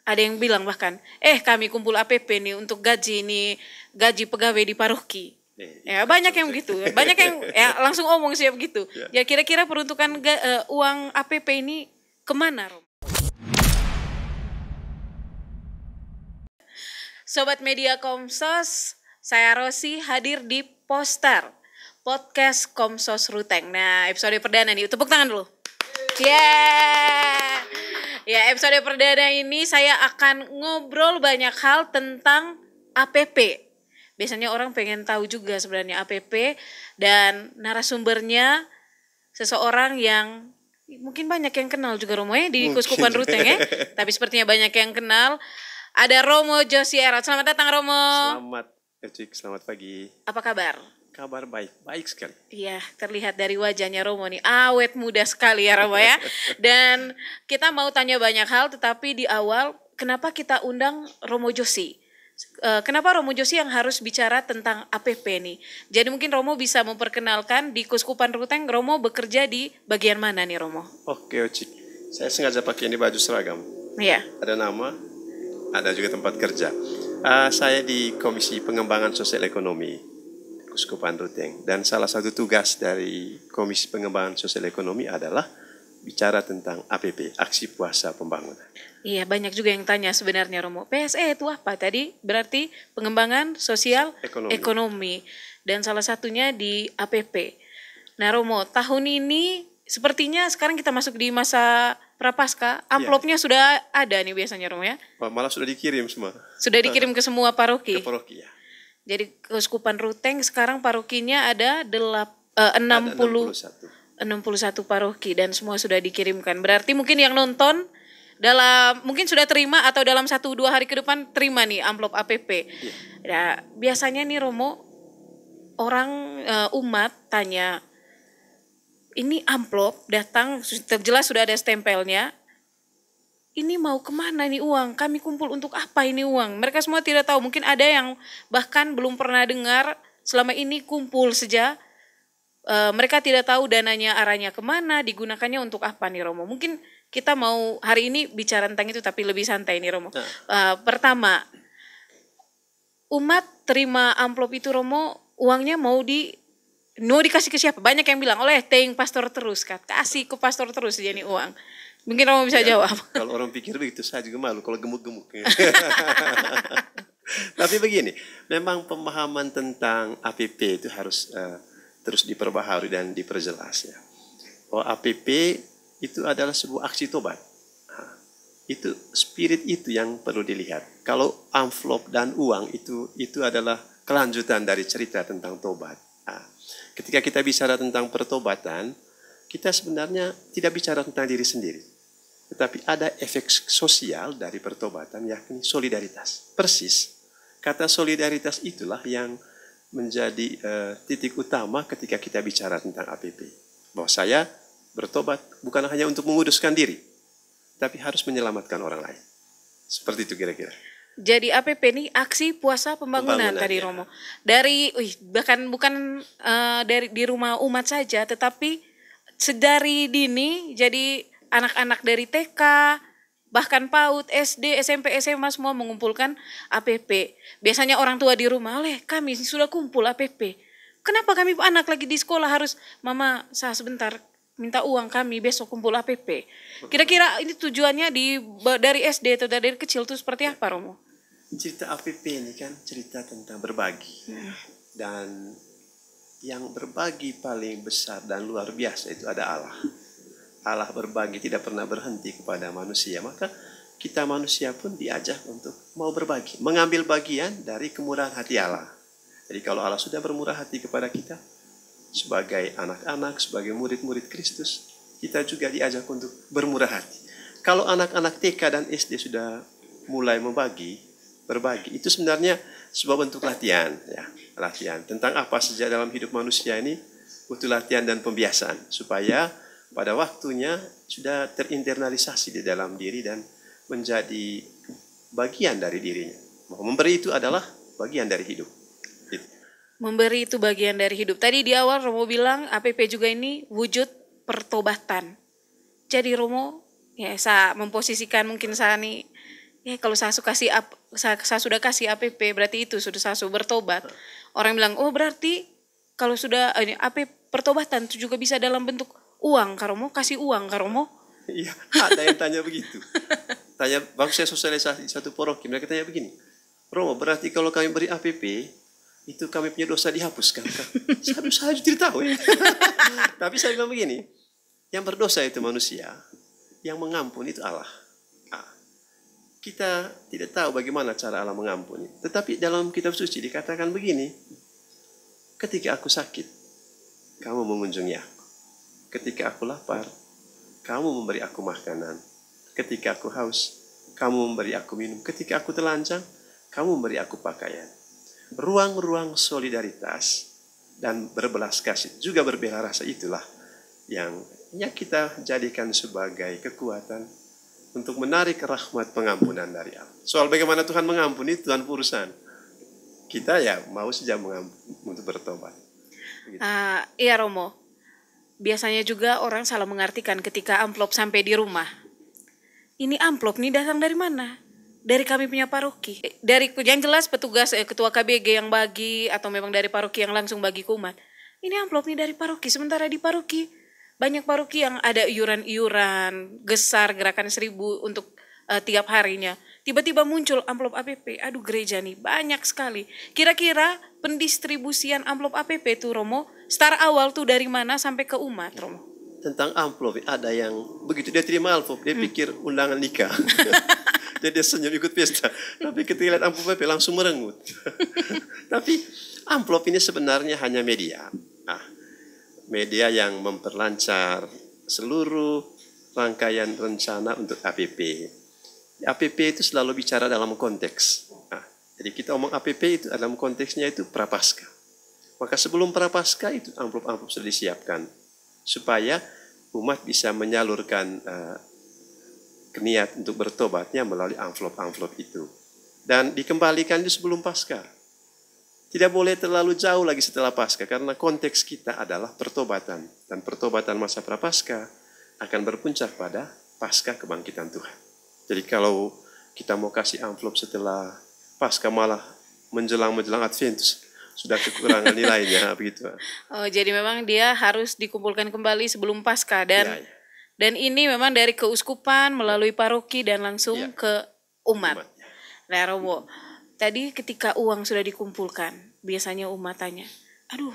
Ada yang bilang bahkan, kami kumpul APP nih untuk gaji nih, gaji pegawai di paroki. Ya banyak yang begitu, banyak yang langsung omong siap gitu. Ya kira-kira peruntukan uang APP ini kemana, Rom? Sobat Media Komsos, saya Rosi hadir di Poster Podcast Komsos Ruteng. Nah, episode perdana nih, tepuk tangan dulu. Ya, episode perdana ini saya akan ngobrol banyak hal tentang APP. Biasanya orang pengen tahu juga sebenarnya APP, dan narasumbernya seseorang yang mungkin banyak yang kenal juga Romo ya di Kuskupan Ruteng ya. Tapi sepertinya banyak yang kenal. Ada Romo Josiera. Selamat datang Romo. Selamat, Ecik. Selamat pagi. Apa kabar? Kabar baik, baik sekali. Iya, terlihat dari wajahnya Romo nih, awet muda sekali ya Romo ya. Dan kita mau tanya banyak hal, tetapi di awal, kenapa kita undang Romo Josi? Kenapa Romo Josi yang harus bicara tentang APP nih? Jadi mungkin Romo bisa memperkenalkan di Kuskupan Ruteng, Romo bekerja di bagian mana nih Romo? Oke, Ecik. Saya sengaja pakai ini baju seragam. Iya. Ada nama, ada juga tempat kerja. Saya di Komisi Pengembangan Sosial Ekonomi Kuskupan Ruteng, dan salah satu tugas dari Komisi Pengembangan Sosial Ekonomi adalah bicara tentang APP, Aksi Puasa Pembangunan. Iya, banyak juga yang tanya sebenarnya Romo, PSE itu apa? Tadi berarti Pengembangan Sosial Ekonomi. Dan salah satunya di APP. Nah Romo, tahun ini sepertinya sekarang kita masuk di masa Prapaskah, amplopnya sudah ada nih biasanya Romo ya? Malah sudah dikirim semua. Sudah dikirim ke semua paroki? Ke paroki ya. Jadi Kuskupan Ruteng sekarang parokinya ada 61 paroki dan semua sudah dikirimkan. Berarti mungkin yang nonton mungkin sudah terima atau dalam 1-2 hari ke depan terima nih amplop APP. Ya, biasanya nih Romo, orang umat tanya, ini amplop datang jelas sudah ada stempelnya. Ini mau kemana nih uang? Kami kumpul untuk apa ini uang? Mereka semua tidak tahu. Mungkin ada yang bahkan belum pernah dengar selama ini kumpul saja. Mereka tidak tahu dananya arahnya kemana, digunakannya untuk apa nih Romo. Mungkin kita mau hari ini bicara tentang itu tapi lebih santai nih Romo. Pertama, umat terima amplop itu Romo, uangnya mau dikasih ke siapa? Banyak yang bilang, oleh teing pastor terus, kasih ke pastor terus jadi uang. Mungkin Romo bisa jawab. Kalau orang pikir begitu, saya juga malu kalau gemuk-gemuk. Tapi begini, memang pemahaman tentang APP itu harus terus diperbaharui dan diperjelas ya. Oh, APP itu adalah sebuah aksi tobat. Nah, itu spirit itu yang perlu dilihat. Kalau amplop dan uang itu adalah kelanjutan dari cerita tentang tobat. Nah, ketika kita bicara tentang pertobatan, kita sebenarnya tidak bicara tentang diri sendiri. Tetapi ada efek sosial dari pertobatan, yakni solidaritas. Persis, kata solidaritas itulah yang menjadi titik utama ketika kita bicara tentang APP. Bahwa saya bertobat bukan hanya untuk menguduskan diri, tapi harus menyelamatkan orang lain. Seperti itu kira-kira. Jadi APP ini aksi puasa pembangunan tadi ya. Romo. Dari bahkan bukan dari di rumah umat saja, tetapi sedari dini jadi anak-anak dari TK, bahkan PAUD, SD, SMP, SMA semua mengumpulkan APP. Biasanya orang tua di rumah, oleh kami sudah kumpul APP. Kenapa kami anak lagi di sekolah harus, mama sebentar minta uang kami besok kumpul APP. Kira-kira ini tujuannya dari SD atau dari kecil itu seperti apa Romo? Cerita APP ini kan cerita tentang berbagi. Dan yang berbagi paling besar dan luar biasa itu ada Allah. Allah berbagi tidak pernah berhenti kepada manusia. Maka kita manusia pun diajak untuk mau berbagi. Mengambil bagian dari kemurahan hati Allah. Jadi kalau Allah sudah bermurah hati kepada kita, sebagai anak-anak, sebagai murid-murid Kristus, kita juga diajak untuk bermurah hati. Kalau anak-anak TK dan SD sudah mulai berbagi, itu sebenarnya sebuah bentuk latihan. Ya, latihan. Tentang apa saja dalam hidup manusia ini, butuh latihan dan pembiasaan. Supaya pada waktunya sudah terinternalisasi di dalam diri dan menjadi bagian dari dirinya. Memberi itu adalah bagian dari hidup. Memberi itu bagian dari hidup. Tadi di awal Romo bilang APP juga ini wujud pertobatan. Jadi Romo ya saya memposisikan mungkin saya nih Ya kalau saya sudah kasih APP berarti itu sudah saya bertobat. Orang bilang, oh berarti kalau sudah ini pertobatan itu juga bisa dalam bentuk uang, Karomo kasih uang, Karomo. Iya, ada yang tanya begitu. Tanya, waktu saya sosialisasi satu paroki, mereka tanya begini, Romo, berarti kalau kami beri APP, itu kami punya dosa dihapuskan? Saya tidak tahu ya. Tapi saya bilang begini, yang berdosa itu manusia, yang mengampuni itu Allah. Kita tidak tahu bagaimana cara Allah mengampuni. Tetapi dalam kitab suci dikatakan begini, ketika aku sakit, kamu mengunjungi aku. Ketika aku lapar, kamu memberi aku makanan. Ketika aku haus, kamu memberi aku minum. Ketika aku telanjang, kamu memberi aku pakaian. Ruang-ruang solidaritas dan berbelas kasih, juga berbela rasa, itulah yang kita jadikan sebagai kekuatan untuk menarik rahmat pengampunan dari Allah. Soal bagaimana Tuhan mengampuni, Tuhan urusan. Kita ya mau saja untuk bertobat. Iya Romo, biasanya juga orang salah mengartikan ketika amplop sampai di rumah. Ini amplop nih datang dari mana? Dari kami punya paroki. Dari yang jelas petugas ketua KBG yang bagi, atau memang dari paroki yang langsung bagi ke umat. Ini amplop nih dari paroki. Sementara di paroki banyak paroki yang ada iuran-iuran, gesar gerakan 1000 untuk tiap harinya. Tiba-tiba muncul amplop APP. Aduh gereja nih banyak sekali. Kira-kira pendistribusian amplop APP tuh Romo, start awal tuh dari mana sampai ke umat Romo? Tentang amplop, ada yang begitu dia terima amplop, dia pikir undangan nikah. Jadi dia senyum ikut pesta. Tapi ketika lihat amplop APP langsung merengut. Tapi amplop ini sebenarnya hanya media. Media yang memperlancar seluruh rangkaian rencana untuk APP. APP itu selalu bicara dalam konteks. Jadi kita omong APP itu dalam konteksnya itu prapaskah. Maka sebelum prapaskah itu amplop-amplop sudah disiapkan supaya umat bisa menyalurkan niat untuk bertobatnya melalui amplop-amplop itu. Dan dikembalikan itu sebelum Paskah. Tidak boleh terlalu jauh lagi setelah Paskah, karena konteks kita adalah pertobatan. Dan pertobatan masa prapaskah akan berpuncak pada Paskah kebangkitan Tuhan. Jadi kalau kita mau kasih amplop setelah Paskah malah menjelang Adventus, sudah kekurangan nilainya begitu. Oh, jadi memang dia harus dikumpulkan kembali sebelum Paskah. Dan ini memang dari keuskupan melalui paroki dan langsung ke umat. Nah Romo, tadi ketika uang sudah dikumpulkan, biasanya umat tanya, aduh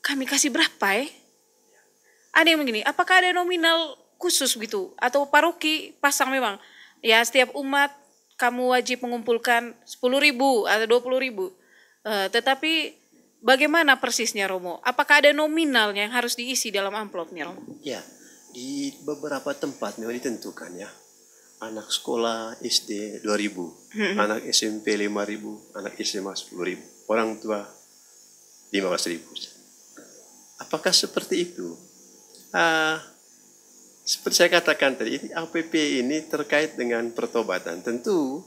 kami kasih berapa ya? Ada yang begini, apakah ada nominal khusus gitu? Atau paroki pasang memang, ya setiap umat kamu wajib mengumpulkan 10.000 atau 20.000. Tetapi bagaimana persisnya Romo? Apakah ada nominalnya yang harus diisi dalam amplopnya Romo? Ya, di beberapa tempat memang ditentukan ya. Anak sekolah SD 2.000, anak SMP 5.000, anak SMA 10.000, orang tua 15.000. Apakah seperti itu? Seperti saya katakan tadi, APP ini terkait dengan pertobatan. Tentu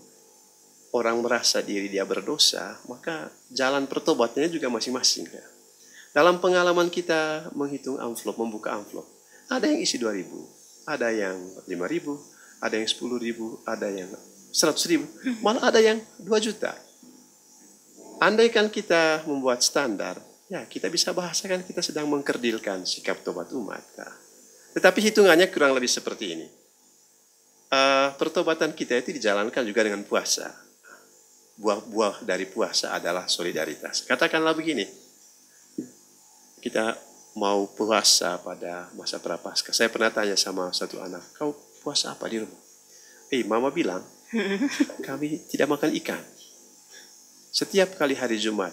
orang merasa diri dia berdosa, maka jalan pertobatannya juga masing-masing. Ya. Dalam pengalaman kita menghitung amplop, membuka amplop, ada yang isi 2.000, ada yang 5.000, ada yang 10.000, ada yang 100.000, malah ada yang 2 juta. Andaikan kita membuat standar, ya kita bisa bahasakan kita sedang mengkerdilkan sikap tobat umat. Tetapi hitungannya kurang lebih seperti ini. Pertobatan kita itu dijalankan juga dengan puasa. Buah-buah dari puasa adalah solidaritas. Katakanlah begini, kita mau puasa pada masa prapaskah. Saya pernah tanya sama satu anak, kau puasa apa di rumah? Mama bilang, kami tidak makan ikan. Setiap kali hari Jumat,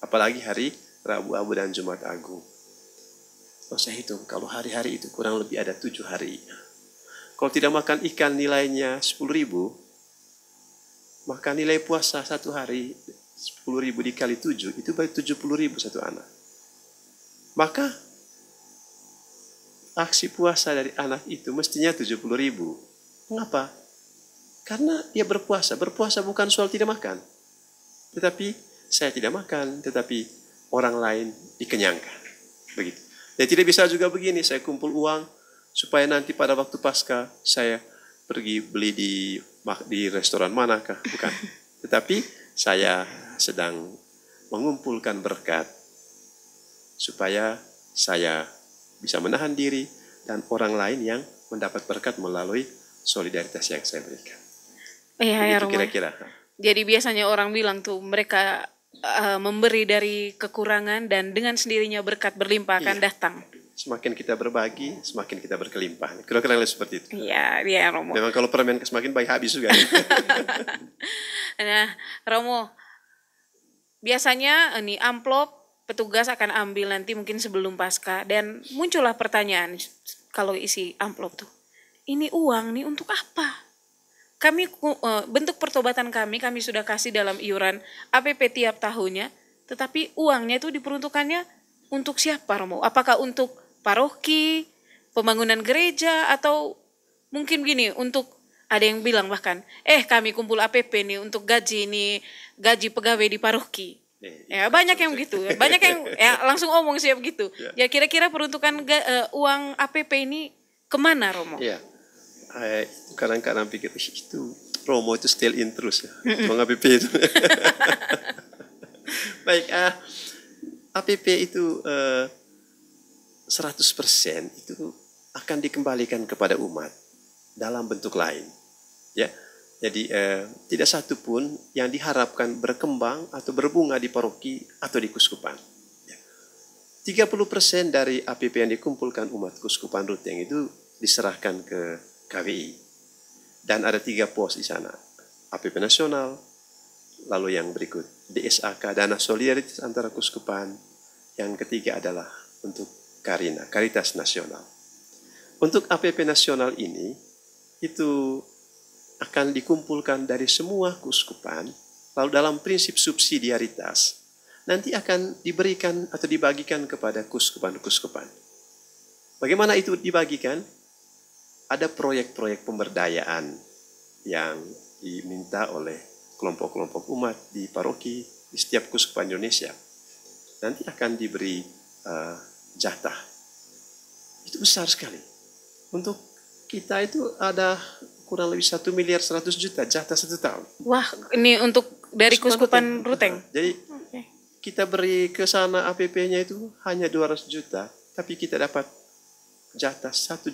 apalagi hari Rabu Abu dan Jumat Agung. Saya hitung, kalau hari-hari itu kurang lebih ada 7 hari. Kalau tidak makan ikan nilainya 10.000, maka nilai puasa satu hari 10.000 dikali 7, itu baru 70.000 satu anak. Maka aksi puasa dari anak itu mestinya 70.000. Mengapa? Karena dia berpuasa. Berpuasa bukan soal tidak makan. Tetapi saya tidak makan, tetapi orang lain dikenyangkan. Begitu. Dan tidak bisa juga begini, saya kumpul uang supaya nanti pada waktu Paskah saya pergi beli di di restoran manakah, bukan. Tetapi saya sedang mengumpulkan berkat supaya saya bisa menahan diri dan orang lain yang mendapat berkat melalui solidaritas yang saya berikan. Iya ya Begitu Romo. kira-kira. Jadi biasanya orang bilang tuh mereka memberi dari kekurangan dan dengan sendirinya berkat berlimpah akan datang. Semakin kita berbagi, semakin kita berkelimpahan. Kira-kira seperti itu. Iya, iya Romo. Memang kalau permen semakin baik habis juga. Nah, Romo, biasanya ini amplop petugas akan ambil nanti mungkin sebelum pasca dan muncullah pertanyaan kalau isi amplop tuh. Ini uang nih untuk apa? Kami bentuk pertobatan kami sudah kasih dalam iuran APP tiap tahunnya, tetapi uangnya itu diperuntukannya untuk siapa, Romo? Apakah untuk paroki, pembangunan gereja, atau mungkin gini untuk ada yang bilang bahkan, kami kumpul APP nih untuk gaji pegawai di paroki. Ya banyak yang gitu, banyak yang ya langsung omong siap gitu. Ya kira-kira peruntukan uang APP ini kemana, Romo? Iya. Kadang-kadang pikir itu Romo itu still in terus ya, uang APP itu. Baik, APP itu 100% itu akan dikembalikan kepada umat dalam bentuk lain, ya. Jadi tidak satu pun yang diharapkan berkembang atau berbunga di paroki atau di kuskupan. 30% dari APP yang dikumpulkan umat Kuskupan Ruteng itu diserahkan ke KWI. Dan ada 3 pos di sana. APP nasional, lalu yang berikut DSAK, Dana Solidaritas Antara Kuskupan. Yang ketiga adalah untuk Karina, Karitas Nasional. Untuk APP nasional ini, itu akan dikumpulkan dari semua kuskupan, lalu dalam prinsip subsidiaritas, nanti akan diberikan atau dibagikan kepada kuskupan-kuskupan. Bagaimana itu dibagikan? Ada proyek-proyek pemberdayaan yang diminta oleh kelompok-kelompok umat di paroki di setiap kuskupan Indonesia. Nanti akan diberi jatah. Itu besar sekali. Untuk kita itu ada kurang lebih 1 miliar 100 juta jatah 1 tahun. Wah, ini untuk dari Kuskupan Ruteng. Jadi kita beri ke sana APP-nya itu hanya 200 juta, tapi kita dapat jatah 1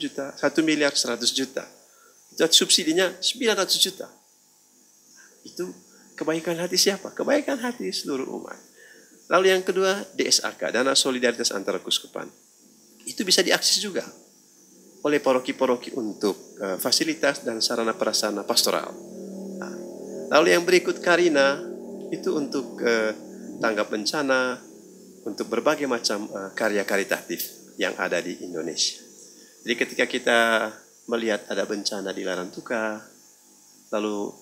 miliar 100 juta. Itu subsidinya 900 juta. Itu kebaikan hati siapa? Kebaikan hati seluruh umat. Lalu yang kedua, DSAK, Dana Solidaritas Antara Kuskupan. Itu bisa diakses juga oleh paroki-paroki untuk fasilitas dan sarana prasarana pastoral. Nah, lalu yang berikut Karina, itu untuk tanggap bencana, untuk berbagai macam karya karitatif yang ada di Indonesia. Jadi ketika kita melihat ada bencana di Larantuka, lalu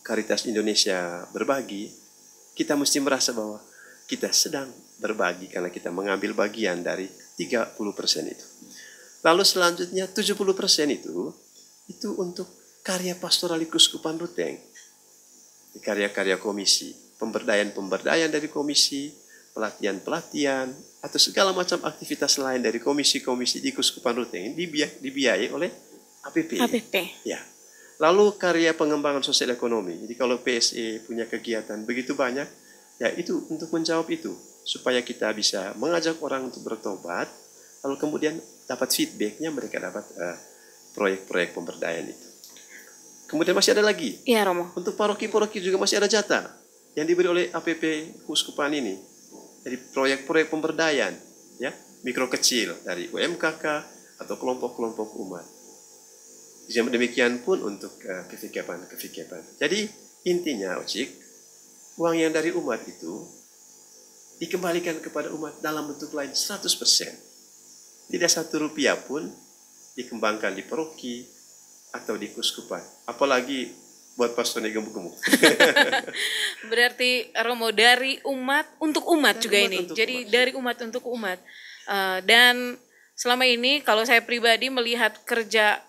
Karitas Indonesia berbagi, kita mesti merasa bahwa kita sedang berbagi karena kita mengambil bagian dari 30% itu. Lalu selanjutnya 70% itu untuk karya pastoral di Kuskupan Ruteng. Karya-karya komisi, pemberdayaan dari komisi, pelatihan-pelatihan, atau segala macam aktivitas lain dari komisi-komisi di Kuskupan Ruteng dibiayai oleh APP. Ya. Lalu karya pengembangan sosial ekonomi. Jadi kalau PSE punya kegiatan begitu banyak, ya itu untuk menjawab itu. Supaya kita bisa mengajak orang untuk bertobat, lalu kemudian dapat feedbacknya, mereka dapat proyek-proyek pemberdayaan itu. Kemudian masih ada lagi. Iya, Romo. Untuk paroki-paroki juga masih ada jatah yang diberi oleh APP Kuskupan ini. Jadi proyek-proyek pemberdayaan, ya, mikro kecil dari UMKK atau kelompok-kelompok umat. Demikian pun untuk kefikepan. Jadi intinya, Ocik, uang yang dari umat itu dikembalikan kepada umat dalam bentuk lain 100%. Tidak 1 rupiah pun dikembangkan di paroki atau di kuskupan. Apalagi buat pastornya gemuk-gemuk. Berarti Romo dari umat untuk umat dari juga umat ini. Jadi umat. Dari umat untuk umat. Dan selama ini kalau saya pribadi melihat kerja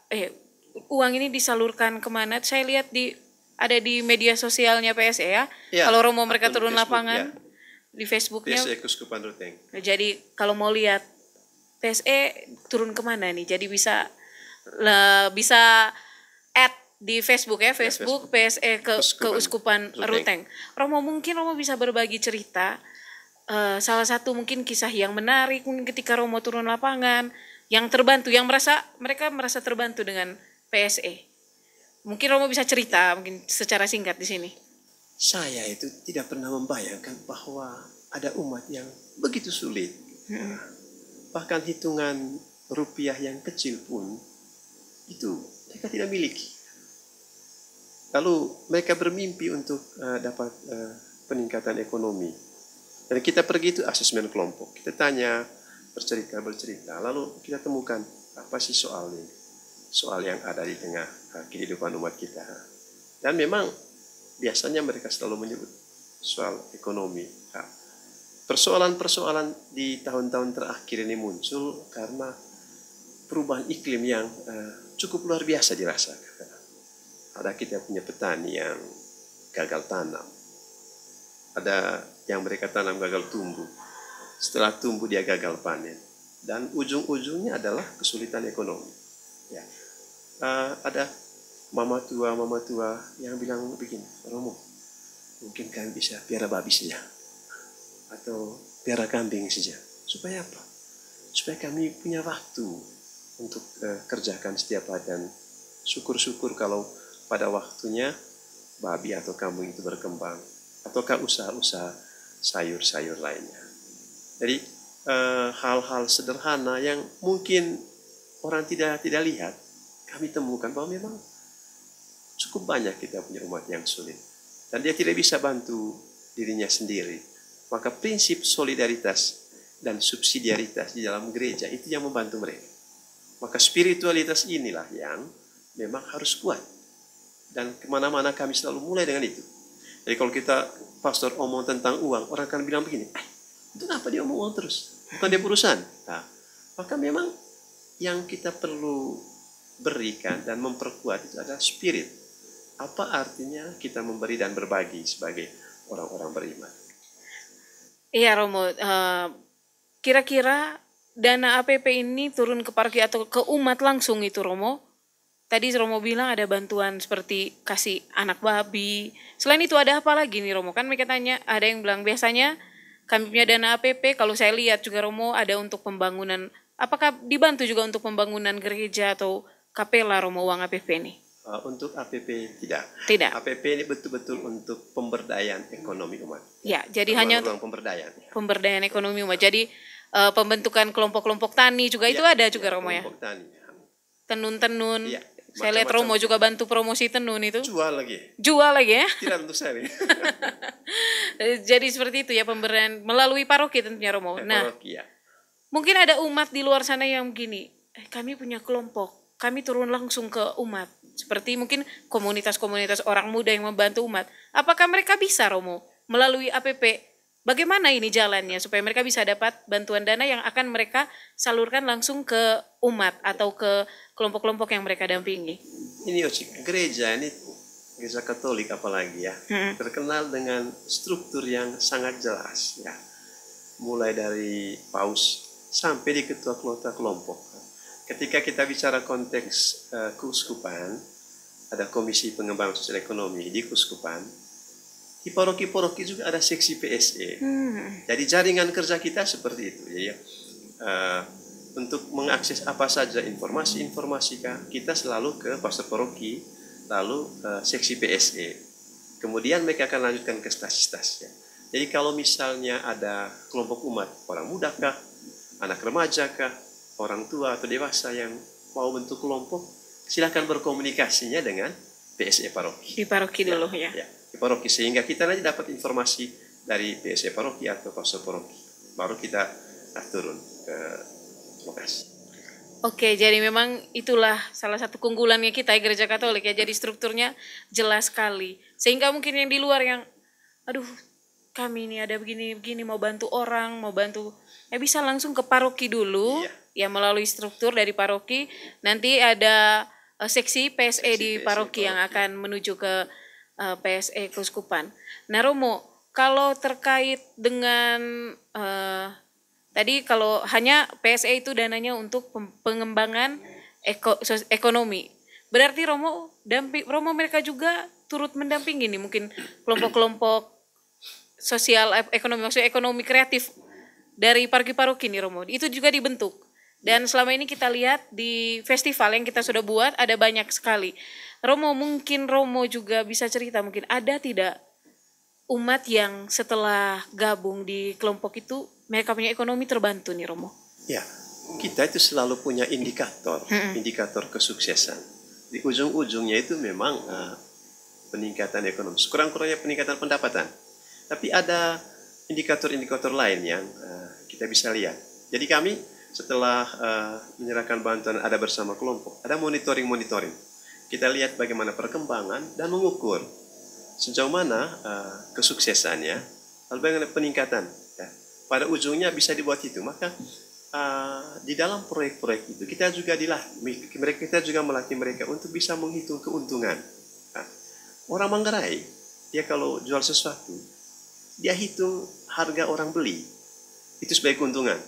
uang ini disalurkan kemana? Saya lihat ada di media sosialnya PSE ya. Kalau Romo mereka turun Facebook, lapangan di Facebooknya. PSE Kuskupan Ruteng. Jadi kalau mau lihat PSE turun kemana nih? Jadi bisa add di Facebook ya, Facebook PSE Keuskupan Ruteng. Romo, mungkin Romo bisa berbagi cerita salah satu mungkin kisah yang menarik mungkin ketika Romo turun lapangan, yang terbantu, yang mereka merasa terbantu dengan PSE. Mungkin Romo bisa cerita mungkin secara singkat di sini. Saya itu tidak pernah membayangkan bahwa ada umat yang begitu sulit. Bahkan hitungan rupiah yang kecil pun itu mereka tidak miliki. Lalu mereka bermimpi untuk dapat peningkatan ekonomi. Dan kita pergi itu asesmen kelompok. Kita tanya, bercerita. Lalu kita temukan apa sih soal ini? Soal yang ada di tengah kehidupan umat kita. Dan memang biasanya mereka selalu menyebut soal ekonomi. Nah, persoalan-persoalan di tahun-tahun terakhir ini muncul karena perubahan iklim yang cukup luar biasa dirasakan. Ada kita punya petani yang gagal tanam. Ada yang mereka tanam gagal tumbuh. Setelah tumbuh dia gagal panen. Dan ujung-ujungnya adalah kesulitan ekonomi. Ya. Ada mama tua yang bilang begini, Romo, mungkin kami bisa piara babi saja. Atau piara kambing saja. Supaya apa? Supaya kami punya waktu untuk kerjakan setiap hari. Dan syukur-syukur kalau pada waktunya babi atau kambing itu berkembang, ataukah usaha-usaha sayur-sayur lainnya. Jadi hal-hal sederhana yang mungkin orang tidak lihat, kami temukan bahwa memang cukup banyak kita punya umat yang sulit. Dan dia tidak bisa bantu dirinya sendiri. Maka prinsip solidaritas dan subsidiaritas di dalam gereja itu yang membantu mereka. Maka spiritualitas inilah yang memang harus kuat. Dan kemana-mana kami selalu mulai dengan itu. Jadi kalau kita pastor omong tentang uang, orang akan bilang begini, itu kenapa dia omong uang terus? Bukan dia urusan. Nah, maka memang yang kita perlu berikan dan memperkuat itu adalah spirit. Apa artinya kita memberi dan berbagi sebagai orang-orang beriman? Iya Romo, kira-kira dana APP ini turun ke paroki atau ke umat langsung itu Romo? Tadi Romo bilang ada bantuan seperti kasih anak babi. Selain itu ada apa lagi nih Romo? Kan mereka tanya, ada yang bilang biasanya kami punya dana APP, kalau saya lihat juga Romo ada untuk pembangunan, apakah dibantu juga untuk pembangunan gereja atau kapela Romo uang APP ini? Untuk APP tidak. Tidak. APP ini betul-betul untuk pemberdayaan ekonomi umat. Ya, jadi hanya untuk pemberdayaan ekonomi umat. Jadi pembentukan kelompok-kelompok tani juga itu ada juga Romo ya? Kelompok tani. Tenun-tenun. Ya, saya lihat Romo juga bantu promosi tenun itu. Jual lagi ya? Tidak untuk saya. Jadi seperti itu ya pemberian melalui paroki tentunya Romo. Nah, paroki, ya. Mungkin ada umat di luar sana yang begini, kami punya kelompok, kami turun langsung ke umat. Seperti mungkin komunitas-komunitas orang muda yang membantu umat. Apakah mereka bisa Romo melalui APP? Bagaimana ini jalannya supaya mereka bisa dapat bantuan dana yang akan mereka salurkan langsung ke umat atau ke kelompok-kelompok yang mereka dampingi? Ini gereja Katolik apalagi ya, terkenal dengan struktur yang sangat jelas ya. Mulai dari paus sampai di ketua kelompok. Ketika kita bicara konteks keuskupan, ada komisi pengembangan sosial ekonomi di keuskupan. Di paroki-paroki juga ada seksi PSE. Jadi jaringan kerja kita seperti itu. Ya. Untuk mengakses apa saja informasi kita selalu ke pastor paroki, lalu seksi PSE. Kemudian mereka akan lanjutkan ke stasi-stasi. Jadi kalau misalnya ada kelompok umat, orang muda kah, anak remaja kah, orang tua atau dewasa yang mau bentuk kelompok, silakan berkomunikasinya dengan PSE paroki. Di paroki dulu ya. Di paroki, sehingga kita nanti dapat informasi dari PSE paroki atau pastor paroki. Baru kita turun ke lokasi. Oke, jadi memang itulah salah satu keunggulannya kita Gereja Katolik ya. Jadi strukturnya jelas sekali. Sehingga mungkin yang di luar yang, aduh kami ini ada begini mau bantu orang, mau bantu, bisa langsung ke paroki dulu. Ya melalui struktur dari paroki. Nanti ada seksi PSE di paroki yang akan menuju ke PSE Keuskupan. Nah Romo, kalau terkait dengan tadi kalau hanya PSE itu dananya untuk pengembangan ekonomi. Berarti Romo mereka juga turut mendampingi nih mungkin kelompok-kelompok sosial ekonomi, maksudnya ekonomi kreatif dari paroki-paroki nih Romo. Itu juga dibentuk. Dan selama ini kita lihat di festival yang kita sudah buat ada banyak sekali. Romo, mungkin Romo juga bisa cerita, mungkin ada tidak umat yang setelah gabung di kelompok itu mereka punya ekonomi terbantu nih Romo? Ya, kita itu selalu punya indikator kesuksesan. Di ujung-ujungnya itu memang peningkatan ekonomi, sekurang-kurangnya peningkatan pendapatan. Tapi ada indikator-indikator lain yang kita bisa lihat. Jadi kami setelah menyerahkan bantuan ada bersama kelompok, ada monitoring. Kita lihat bagaimana perkembangan dan mengukur sejauh mana kesuksesannya, lalu bagaimana peningkatan. Ya. Pada ujungnya bisa dibuat itu. Maka di dalam proyek-proyek itu kita juga melatih mereka untuk bisa menghitung keuntungan. Nah, orang Manggarai, dia kalau jual sesuatu, dia hitung harga orang beli itu sebagai keuntungan.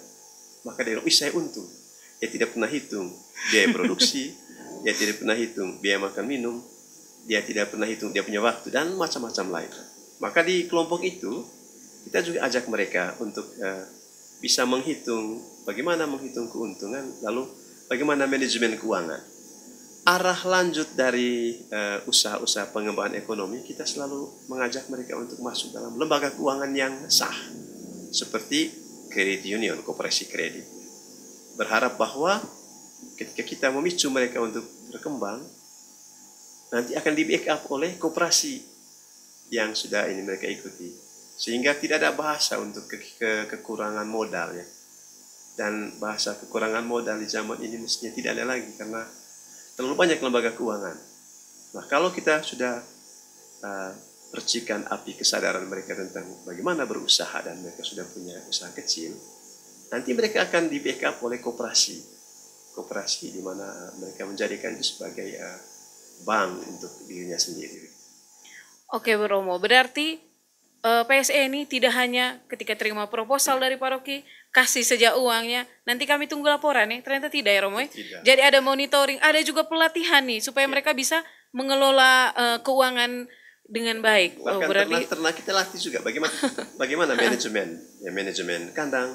Maka dia bilang, saya untung. Dia tidak pernah hitung biaya produksi, dia tidak pernah hitung biaya makan minum, dia tidak pernah hitung dia punya waktu, dan macam-macam lain. Maka di kelompok itu, kita juga ajak mereka untuk bisa menghitung, bagaimana menghitung keuntungan, lalu bagaimana manajemen keuangan. Arah lanjut dari usaha-usaha pengembangan ekonomi, kita selalu mengajak mereka untuk masuk dalam lembaga keuangan yang sah, seperti kredit union, koperasi kredit. Berharap bahwa ketika kita memicu mereka untuk berkembang, nanti akan di backup oleh koperasi yang sudah ini mereka ikuti. Sehingga tidak ada bahasa untuk kekurangan modal ya. Dan bahasa kekurangan modal di zaman ini mestinya tidak ada lagi karena terlalu banyak lembaga keuangan. Nah, kalau kita sudah percikan api kesadaran mereka tentang bagaimana berusaha dan mereka sudah punya usaha kecil, nanti mereka akan di backup oleh koperasi di mana mereka menjadikan itu sebagai bank untuk dirinya sendiri. Oke Romo, berarti PSE ini tidak hanya ketika terima proposal dari paroki kasih saja uangnya, nanti kami tunggu laporan ya, ternyata tidak ya Romo ya? Jadi ada monitoring, ada juga pelatihan nih supaya mereka bisa mengelola keuangan dengan baik. Bahkan ternak kita latih juga bagaimana manajemen kandang,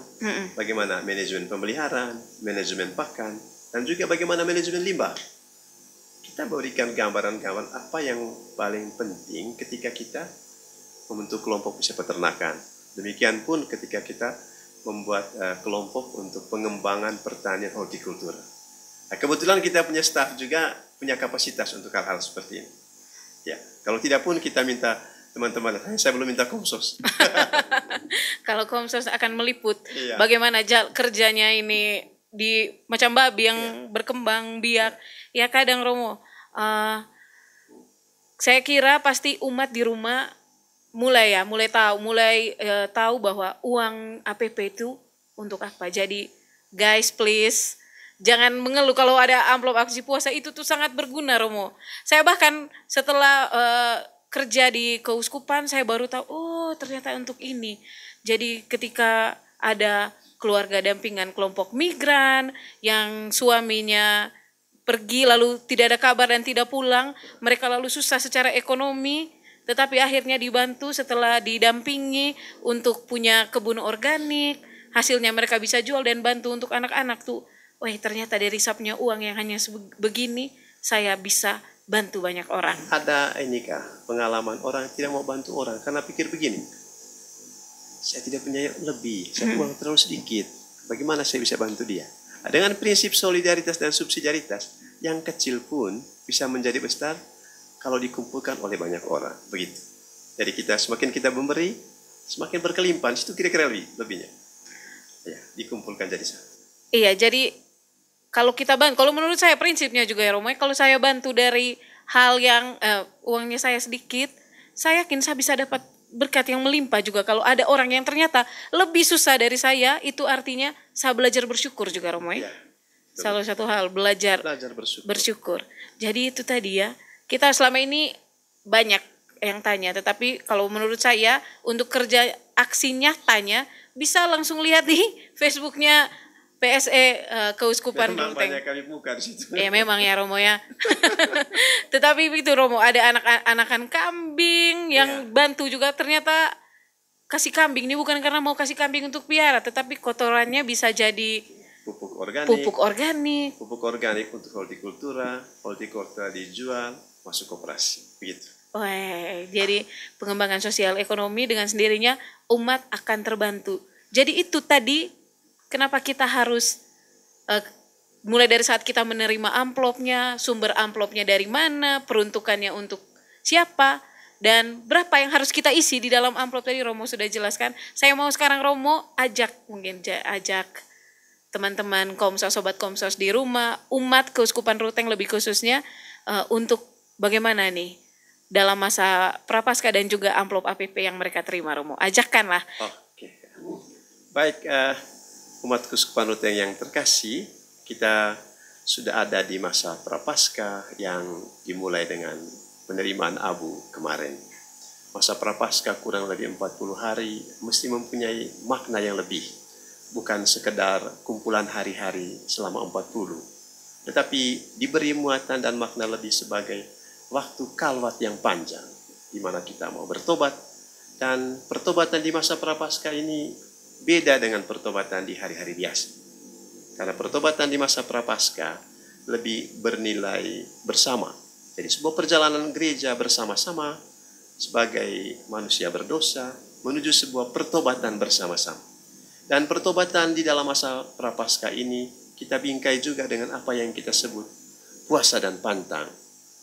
bagaimana manajemen pemeliharaan, manajemen pakan, dan juga bagaimana manajemen limbah. Kita berikan gambaran-gambaran apa yang paling penting ketika kita membentuk kelompok usaha peternakan. Demikian pun ketika kita membuat kelompok untuk pengembangan pertanian hortikultura. Nah, kebetulan kita punya staf juga punya kapasitas untuk hal-hal seperti ini. Ya, kalau tidak pun kita minta teman-teman, saya belum minta Komsos. Kalau Komsos akan meliput bagaimana kerjanya ini di macam babi yang berkembang biak. Ya kadang Romo, saya kira pasti umat di rumah mulai tahu bahwa uang APP itu untuk apa. Jadi guys please, jangan mengeluh kalau ada amplop aksi puasa, itu tuh sangat berguna Romo. Saya bahkan setelah kerja di keuskupan saya baru tahu, oh ternyata untuk ini. Jadi ketika ada keluarga dampingan kelompok migran yang suaminya pergi lalu tidak ada kabar dan tidak pulang, mereka lalu susah secara ekonomi, tetapi akhirnya dibantu setelah didampingi untuk punya kebun organik, hasilnya mereka bisa jual dan bantu untuk anak-anak tuh. Wah ternyata dari sapnya uang yang hanya begini, saya bisa bantu banyak orang. Ada ini kah, pengalaman orang tidak mau bantu orang karena pikir begini, saya tidak punya lebih, saya uang terlalu sedikit, bagaimana saya bisa bantu dia? Dengan prinsip solidaritas dan subsidiaritas, yang kecil pun bisa menjadi besar kalau dikumpulkan oleh banyak orang, begitu. Jadi semakin kita memberi, semakin berkelimpahan, itu kira-kira lebihnya. Ya, dikumpulkan jadi satu. Iya, jadi kalau kita bantu, kalau menurut saya prinsipnya juga ya Romo, kalau saya bantu dari hal yang uangnya saya sedikit, saya yakin saya bisa dapat berkat yang melimpah juga. Kalau ada orang yang ternyata lebih susah dari saya, itu artinya saya belajar bersyukur juga Romo ya. Salah satu hal belajar bersyukur. Jadi itu tadi ya, kita selama ini banyak yang tanya, tetapi kalau menurut saya untuk kerja aksi nyatanya bisa langsung lihat di Facebooknya PSE Keuskupan Memang Ruteng. banyak kami buka di situ. Ya memang ya Romo ya. Tetapi itu Romo ada anakan kambing yang bantu juga, ternyata kasih kambing ini bukan karena mau kasih kambing untuk piara, tetapi kotorannya bisa jadi Pupuk organik. Pupuk organik untuk hortikultura dijual, masuk koperasi, begitu. Wah, jadi pengembangan sosial ekonomi dengan sendirinya umat akan terbantu. Jadi itu tadi kenapa kita harus mulai dari saat kita menerima amplopnya, sumber amplopnya dari mana, peruntukannya untuk siapa, dan berapa yang harus kita isi di dalam amplop tadi Romo sudah jelaskan. Saya mau sekarang Romo ajak teman-teman Komsos, Sobat Komsos di rumah, umat Keuskupan Ruteng lebih khususnya untuk bagaimana nih dalam masa Prapaskah dan juga amplop APP yang mereka terima Romo. Ajakkanlah. Oke. Baik, umat Keuskupan Ruteng yang terkasih, kita sudah ada di masa Prapaskah yang dimulai dengan penerimaan abu kemarin. Masa Prapaskah kurang lebih 40 hari mesti mempunyai makna yang lebih. Bukan sekedar kumpulan hari-hari selama 40, tetapi diberi muatan dan makna lebih sebagai waktu kalwat yang panjang, di mana kita mau bertobat. Dan pertobatan di masa Prapaskah ini beda dengan pertobatan di hari-hari biasa. Karena pertobatan di masa Prapaskah lebih bernilai bersama. Jadi sebuah perjalanan gereja bersama-sama sebagai manusia berdosa menuju sebuah pertobatan bersama-sama. Dan pertobatan di dalam masa Prapaskah ini kita bingkai juga dengan apa yang kita sebut puasa dan pantang,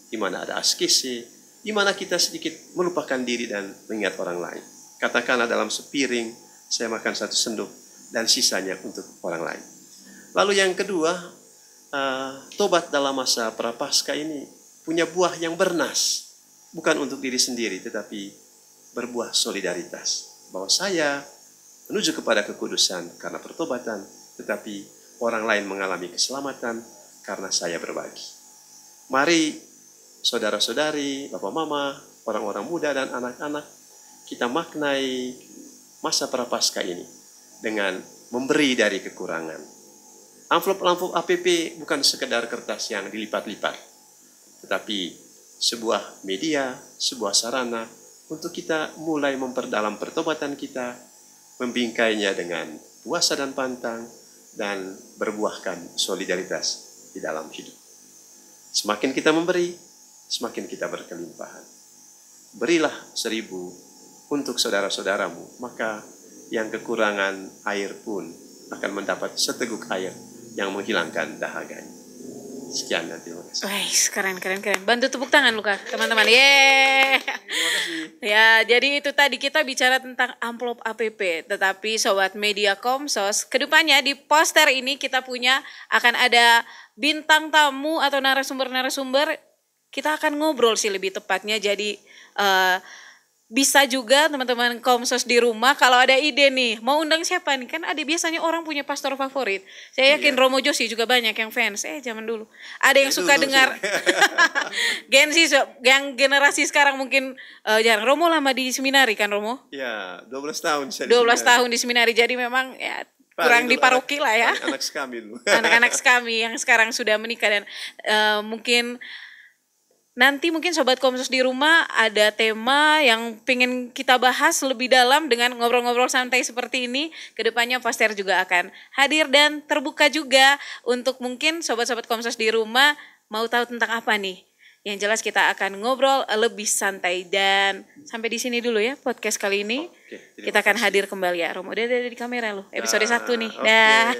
di mana ada askese, di mana kita sedikit melupakan diri dan mengingat orang lain. Katakanlah dalam sepiring saya makan 1 sendok dan sisanya untuk orang lain. Lalu yang kedua, tobat dalam masa Prapaskah ini punya buah yang bernas, bukan untuk diri sendiri tetapi berbuah solidaritas, bahwa saya menuju kepada kekudusan karena pertobatan, tetapi orang lain mengalami keselamatan karena saya berbagi. Mari saudara-saudari, bapak mama, orang-orang muda dan anak-anak, kita maknai masa Prapaskah ini dengan memberi dari kekurangan. Amplop-amplop APP bukan sekedar kertas yang dilipat-lipat, tetapi sebuah media, sebuah sarana untuk kita mulai memperdalam pertobatan kita, membingkainya dengan puasa dan pantang, dan berbuahkan solidaritas di dalam hidup. Semakin kita memberi, semakin kita berkelimpahan. Berilah 1000 untuk saudara-saudaramu, maka yang kekurangan air pun akan mendapat seteguk air yang menghilangkan dahaganya. Sekian, terima kasih. Wah, keren. Bantu tepuk tangan Luka, teman-teman. Yeay. Terima kasih. Ya, jadi itu tadi kita bicara tentang amplop APP. Tetapi Sobat Media Komsos, kedepannya di poster ini kita punya akan ada bintang tamu atau narasumber-narasumber. Kita akan ngobrol sih lebih tepatnya. Jadi bisa juga teman-teman Komsos di rumah kalau ada ide nih mau undang siapa nih, kan ada biasanya orang punya pastor favorit. Saya yakin Romo Josi juga banyak yang fans. Zaman dulu ada yang suka dengar Gen Z, yang generasi sekarang mungkin jarang. Romo lama di seminari kan Romo? Ya, 12 tahun saya 12 tahun di seminari, jadi memang ya kurang di paroki lah ya. Anak kami dulu. Anak-anak kami yang sekarang sudah menikah dan mungkin nanti Sobat Komsos di rumah ada tema yang pengen kita bahas lebih dalam dengan ngobrol-ngobrol santai seperti ini. Kedepannya Pastor juga akan hadir dan terbuka juga untuk mungkin Sobat-Sobat Komsos di rumah mau tahu tentang apa nih. Yang jelas kita akan ngobrol lebih santai dan sampai di sini dulu ya podcast kali ini. Kita akan hadir kembali ya. Romo udah ada di kamera loh. Episode 1 nih. Dah.